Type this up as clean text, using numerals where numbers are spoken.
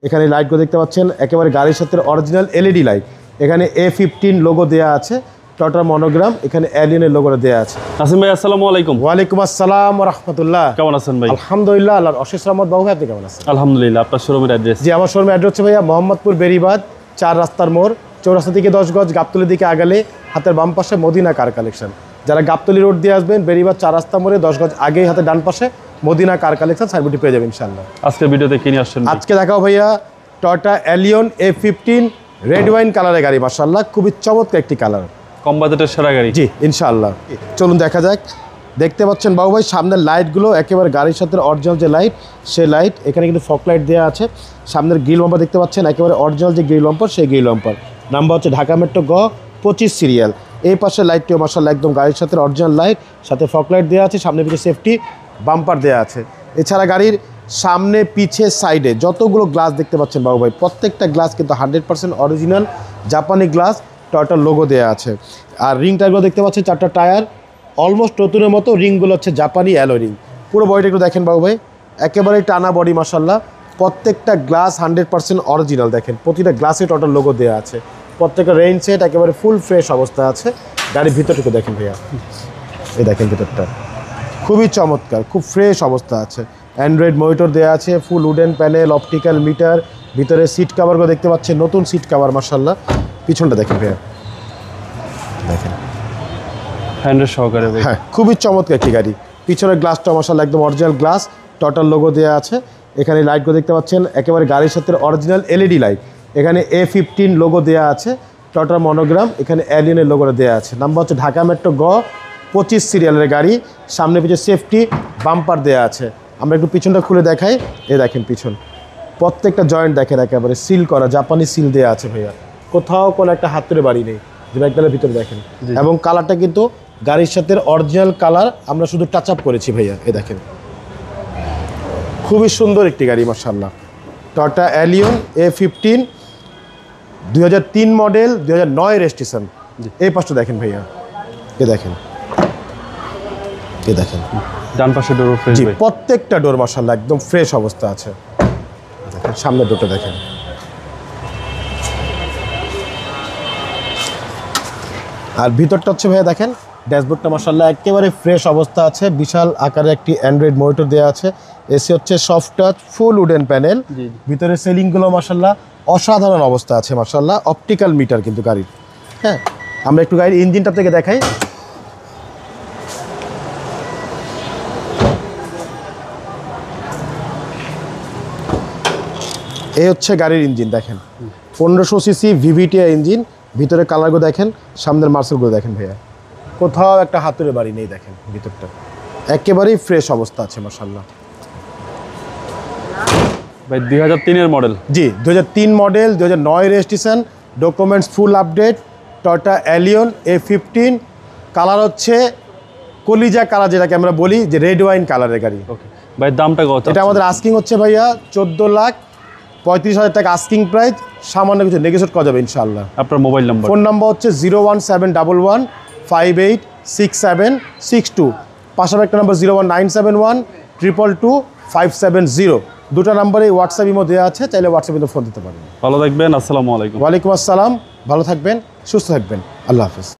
এখানে লাইটগুলো দেখতে পাচ্ছেন একেবারে গাড়ির সাথে অরিজিনাল এলইডি লাইট। এখানে A15 লোগো দেওয়া আছে, টটা মনোগ্রাম, এখানে এলিয়নের লোগোটা দেওয়া আছে। নাসিম ভাই আসসালামু আলাইকুম। ওয়ালাইকুম আসসালাম ওয়া রাহমাতুল্লাহ। কেমন আছেন ভাই? আলহামদুলিল্লাহ, আল্লাহর অশেষ রহমত। বাবু ভাই আপনি কেমন আছেন? আলহামদুলিল্লাহ। আপনার শোরুমের অ্যাড্রেস? জি, আমার শোরুমের অ্যাড্রেস হচ্ছে ভাইয়া মোহাম্মদপুর বেরিবাদ 4 রাস্তার মোড়, চৌরাস্তা থেকে 10 গজ, গাবতলীর দিকে আগালে হাতের বাম পাশে মদিনা কার কালেকশন। যারা গাবতলী রোড দিয়ে আসবেন বেরিবাদ 4 রাস্তা মোড়ে 10 গজ আগেই হাতের ডান পাশে মদিনা কার কালেকশন সাইনবোর্ডটি পেয়ে যাবেন ইনশাআল্লাহ। আজকে ভিডিওতে কি নিয়ে আসছেন? আজকে দেখাও ভাইয়া টটা এলিয়ন A15 রেড ওয়াইন কালারের গাড়ি। মাশাআল্লাহ, খুবই চমৎকার একটি কালার, কম বাজেটের সেরা গাড়ি। জি ইনশাআল্লাহ। চলুন দেখা যাক। দেখতে পাচ্ছেন বাবু ভাই সামনের লাইটগুলো একেবারে গাড়ির সাথে অরিজিনাল যে লাইট সেই লাইট। এখানে কিন্তু ফক লাইট দেওয়া আছে। সামনের গ্রিল বাম্পার দেখতে পাচ্ছেন একেবারে অরিজিনাল যে গ্রিল বাম্পার সেই গ্রিল বাম্পার। নাম্বার হচ্ছে ঢাকা মেট্রো গ 25 সিরিয়াল। এই পাশের লাইটটিও মাশাআল্লাহ একদম গাড়ির সাথে অরিজিনাল লাইট, সাথে ফক লাইট দেওয়া আছে, সামনে পিছে সেফটি বাম্পার দেওয়া আছে। এছাড়া গাড়ির সামনে পিছে সাইডে যতগুলো গ্লাস দেখতে পাচ্ছেন বাবু ভাই প্রত্যেকটা গ্লাস কিন্তু 100% অরিজিনাল জাপানি গ্লাস, টয়োটার লোগো দেওয়া আছে। আর রিং টায়ারগুলো দেখতে পাচ্ছেন 4টা টায়ার অলমোস্ট নতুনের মতো, রিংগুলো হচ্ছে জাপানি অ্যালয় রিং। পুরো বডিটা একটু দেখেন বাবু ভাই, একেবারেই টানা বডি মাশাআল্লাহ। প্রত্যেকটা গ্লাস 100% অরিজিনাল। দেখেন প্রতিটা গ্লাসে টয়োটার লোগো দেওয়া আছে। প্রত্যেকটা রেইন সেট একেবারে ফুল ফ্রেশ অবস্থা আছে। গাড়ির ভিতরটুকু দেখেন ভাইয়া, এই দেখেন ভিতরটা খুবই চমৎকার, খুব ফ্রেশ অবস্থা আছে। অ্যান্ড্রয়েড মনিটর দেওয়া আছে, ফুল উডেন প্যানেল, অপটিক্যাল মিটার, ভিতরে সিট কাভারগুলো দেখতে পাচ্ছেন নতুন সিট কাভার মাশাআল্লাহ। পিছনটা দেখেন ভাইয়া, দেখেন হ্যান্ডেল সহকারে। হ্যাঁ, খুবই চমৎকার একটি গাড়ি। পিছনের গ্লাসটা মাশাআল্লাহ একদম অরিজিনাল গ্লাস, টয়োটার লোগো দেওয়া আছে। এখানে লাইটগুলো দেখতে পাচ্ছেন একেবারে গাড়ির সাথে অরিজিনাল এলইডি লাইট। এখানে A15 লোগো দেওয়া আছে, টয়োটার মনোগ্রাম, এখানে এলিয়নের লোগোটা দেওয়া আছে। নাম্বার হচ্ছে ঢাকা মেট্রো গ 25 সিরিয়ালের গাড়ি। সামনে পিছে সেফটি বাম্পার দেওয়া আছে। আমরা একটু পিছনটা খুলে দেখাই। এ দেখেন পিছন প্রত্যেকটা জয়েন্ট দেখেন একেবারে সিল করা, জাপানি সিল দেওয়া আছে ভাইয়া। কোথাও কোনো একটা হাতুড়ে বাড়ি নেই। যে ব্যাগটার ভিতরে দেখেন, এবং কালারটা কিন্তু গাড়ির সাথে অরিজিনাল কালার, আমরা শুধু টাচ আপ করেছি ভাইয়া। এ দেখেন খুবই সুন্দর একটি গাড়ি মাশাআল্লাহ। Toyota Allion A15 2003 model, 2009 registration. এই পাশটা দেখেন ভাইয়া, এ দেখেন, এ দেখেন ডান পাশে ডোর ফ্রেশ। জি, প্রত্যেকটা ডোর মাশাআল্লাহ একদম ফ্রেশ অবস্থা আছে। দেখেন সামনের ডোরটা দেখেন। আর ভিতরটা হচ্ছে ভাইয়া দেখেন ড্যাশবোর্ডটা মাশাআল্লাহ একেবারে ফ্রেশ অবস্থা আছে। বিশাল আকারে একটি অ্যান্ড্রয়েড মনিটর দেওয়া আছে। এসি হচ্ছে সফট টাচ, ফুল উডেন প্যানেল। ভিতরে সেলিংগুলো মাশাআল্লাহ অসাধারণ অবস্থা আছে মাশাআল্লাহ। অপটিক্যাল মিটার কিন্তু গাড়ির। হ্যাঁ, আমরা একটু গাড়ির ইঞ্জিনটা থেকে দেখাই। এই হচ্ছে গাড়ির ইঞ্জিন দেখেন, 1500 সিসি VVTi ইঞ্জিন। ভিতরে কালারগুলো দেখেন, সামনের মার্সেলগুলো দেখেন ভাইয়া, কোথাও একটা হাতুড়ে বাড়ি নেই। দেখেন ভিতরটা একেবারেই ফ্রেশ অবস্থা আছে মাশাআল্লাহ। ভাই 2003 এর মডেল? জি, 2003 model, 2009 registration, documents full update. Toyota Allion A15, colour হচ্ছে কলিজা কালার, যেটাকে আমরা বলি যে রেড ওয়াইন কালারের গাড়ি। ওকে ভাই, দামটা কত? এটা আমাদের আস্কিং হচ্ছে ভাইয়া 14,35,000 টাকা আস্কিং প্রাইস। সামান্য কিছু নেগোশিয়েট করা যাবে ইনশাআল্লাহ। আপনার মোবাইল নাম্বার? ফোন নাম্বার হচ্ছে 01711586762। পাশাপাশি একটা নাম্বার 01971222570। দুটো নাম্বারে হোয়াটসঅ্যাপ ইমো দেওয়া আছে, চাইলে হোয়াটসঅ্যাপে ফোন দিতে পারেন। ভালো থাকবেন। আসসালামু আলাইকুম। ওয়ালাইকুম আসসালাম, ভালো থাকবেন, সুস্থ থাকবেন, আল্লাহ হাফেজ।